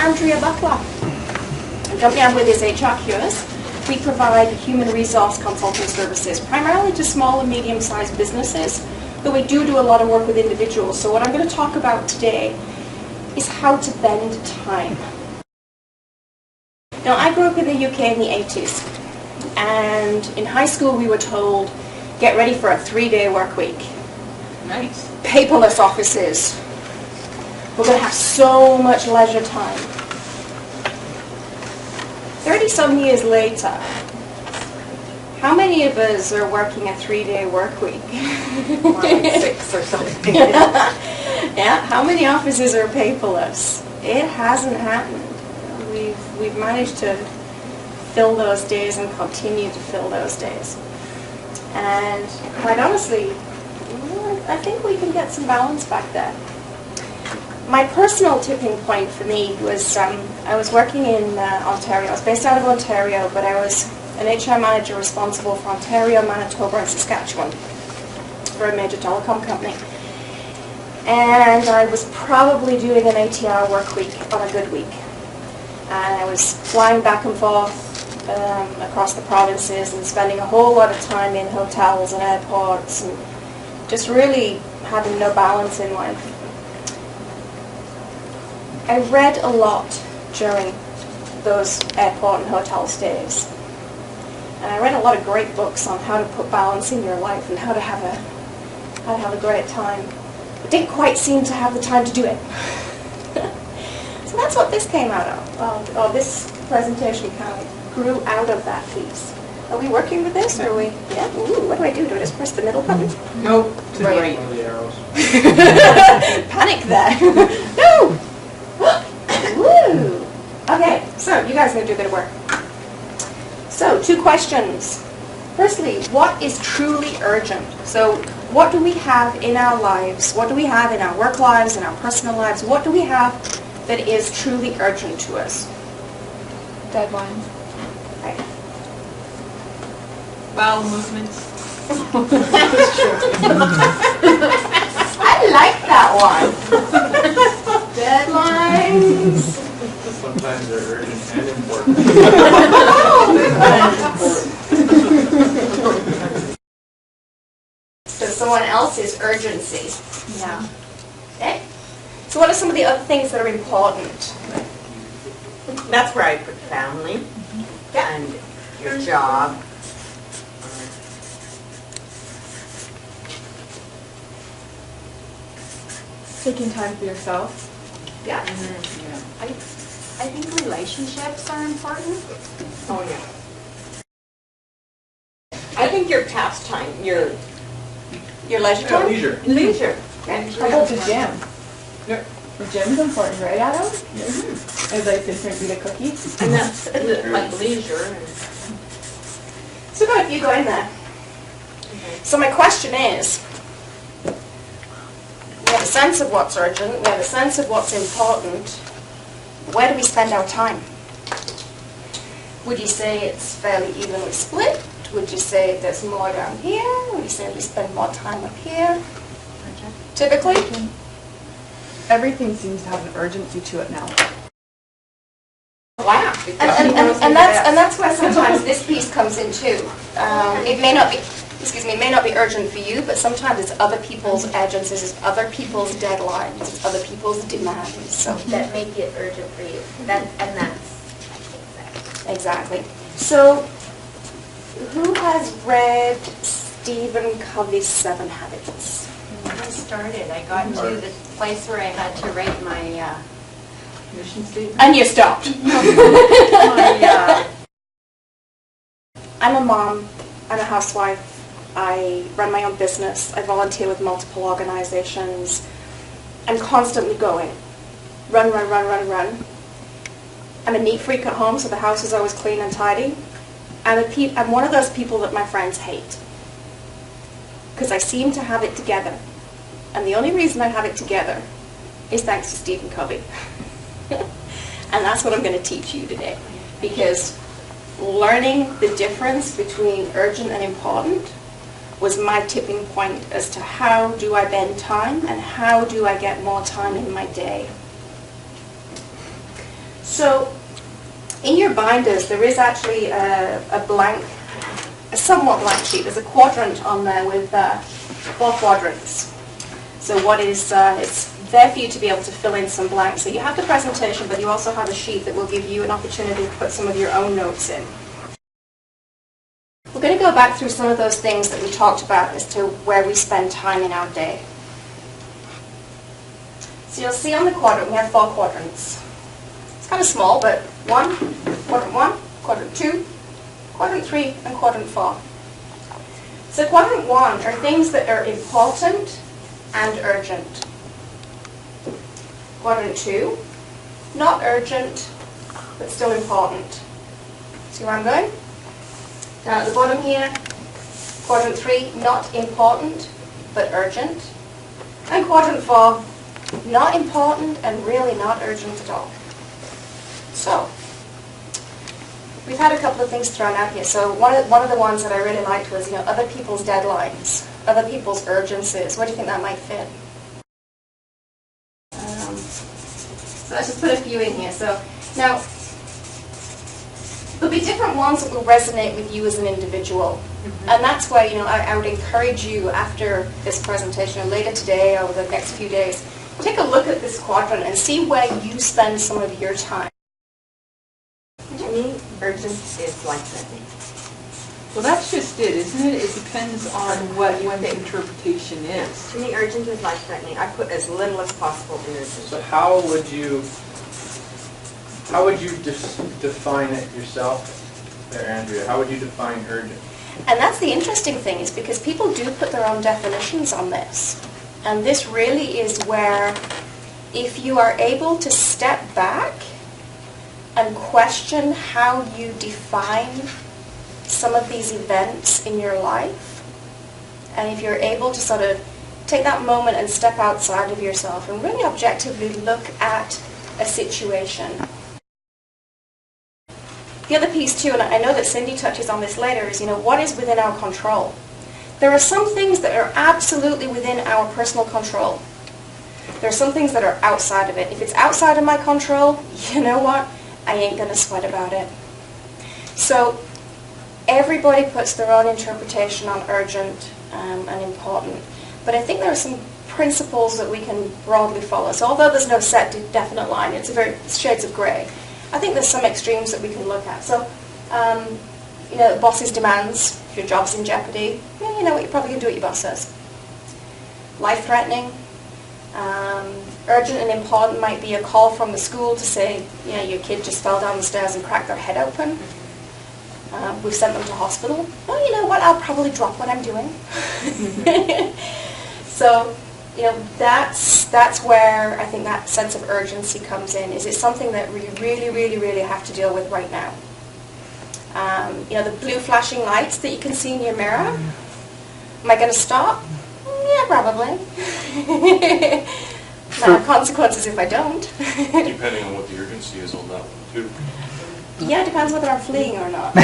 Andrea Buckler. The company I'm with is HR Cures. We provide human resource consulting services, primarily to small and medium-sized businesses, but we do a lot of work with individuals. So what I'm going to talk about today is how to bend time. Now, I grew up in the UK in the 80s, and in high school we were told, get ready for a 3-day work week. Nice. Paperless offices. We're going to have so much leisure time. 30-some years later, how many of us are working a 3-day work week? Or like 6 or something. Yeah, how many offices are paperless? It hasn't happened. We've managed to fill those days and continue to fill those days. And quite honestly, I think we can get some balance back there. My personal tipping point for me was I was working in Ontario. I was based out of Ontario, but I was an HR manager responsible for Ontario, Manitoba, and Saskatchewan for a major telecom company. And I was probably doing an 80-hour work week on a good week. And I was flying back and forth across the provinces and spending a whole lot of time in hotels and airports and just really having no balance in life. I read a lot during those airport and hotel stays. And I read a lot of great books on how to put balance in your life and how to have a great time. I didn't quite seem to have the time to do it. So that's what this came out of. Well, this presentation kind of grew out of that piece. Are we working with this? Or are we? Yeah. Ooh, what do I do? Do I just press the middle button? Nope. To the right. One of the arrows. Panic there. No. Woo. Okay. So you guys are gonna do a bit of work. So 2 questions. Firstly, what is truly urgent? So what do we have in our lives? What do we have in our work lives, in our personal lives? What do we have that is truly urgent to us? Deadlines. Right. Bowel movements. I like that one. Deadlines. Sometimes they're urgent and important. So someone else's urgency. Yeah. Okay. So what are some of the other things that are important? That's where I put family and your job. Taking time for yourself. Yeah. I think relationships are important. Oh, yeah. I think your pastime, your Your leisure Yeah, time? leisure. leisure. How about the gym? Yeah. The gym's important, right, Adam? As I sit here and eat a cookie. And that's like leisure. And So go ahead, you go in there. So my question is, we have a sense of what's urgent, we have a sense of what's important. Where do we spend our time? Would you say it's fairly evenly split? Would you say there's more down here? Would you say we spend more time up here? Typically? Everything seems to have an urgency to it now. Wow. And that's where sometimes this piece comes in too. It may not be, it may not be urgent for you, but sometimes it's other people's urgencies, it's other people's deadlines, it's other people's demands. So That make it urgent for you. That's exactly. So who has read Stephen Covey's 7 Habits? I started. I got to the place where I had to write my Mission statement. And you stopped. my I'm a mom, I'm a housewife, I run my own business, I volunteer with multiple organizations. I'm constantly going. Run, run, run, run, run. I'm a neat freak at home, so the house is always clean and tidy. I'm one of those people that my friends hate. Because I seem to have it together. And the only reason I have it together is thanks to Stephen Covey. And that's what I'm going to teach you today. Because learning the difference between urgent and important was my tipping point as to how do I bend time and how do I get more time in my day. So in your binders, there is actually a blank, a somewhat blank sheet. There's a quadrant on there with 4 quadrants. So what is, it's there for you to be able to fill in some blanks. So you have the presentation, but you also have a sheet that will give you an opportunity to put some of your own notes in. We're going to go back through some of those things that we talked about as to where we spend time in our day. So you'll see on the quadrant, we have 4 quadrants. It's kind of small, but quadrant 1, quadrant 2, quadrant 3, and quadrant 4. So quadrant 1 are things that are important and urgent. Quadrant 2, not urgent, but still important. See where I'm going? Down at the bottom here, quadrant 3, not important, but urgent. And quadrant 4, not important and really not urgent at all. So, we've had a couple of things thrown out here. So one of the ones that I really liked was, other people's deadlines, other people's urgencies. Where do you think that might fit? So let's just put a few in here. So now, there'll be different ones that will resonate with you as an individual. And that's why, I would encourage you after this presentation, or later today, or the next few days, take a look at this quadrant and see where you spend some of your time. To me, urgent is life-threatening. Well, that's just it, isn't it? It depends on what one's interpretation is. To me, urgent is life-threatening. I put as little as possible in urgent. So how would you define it yourself there, Andrea? How would you define urgent? And that's the interesting thing, is because people do put their own definitions on this. And this really is where, if you are able to step back and question how you define some of these events in your life, and if you're able to sort of take that moment and step outside of yourself and really objectively look at a situation. The other piece too, and I know that Cindy touches on this later, is what is within our control. There are some things that are absolutely within our personal control. There are some things that are outside of it. If it's outside of my control, you know what? I ain't going to sweat about it. So everybody puts their own interpretation on urgent and important. But I think there are some principles that we can broadly follow. So although there's no set definite line, it's shades of grey. I think there's some extremes that we can look at. So, boss's demands, if your job's in jeopardy, you know what you're probably going to do what your boss says. Life-threatening. Urgent and important might be a call from the school to say, your kid just fell down the stairs and cracked their head open. We've sent them to hospital. Well, you know what, I'll probably drop what I'm doing. So, that's where I think that sense of urgency comes in. Is it something that we really, really, really have to deal with right now? The blue flashing lights that you can see in your mirror. Am I going to stop? Yeah, probably. There are consequences if I don't. Depending on what the urgency is on that one, too. Yeah, it depends whether I'm fleeing or not.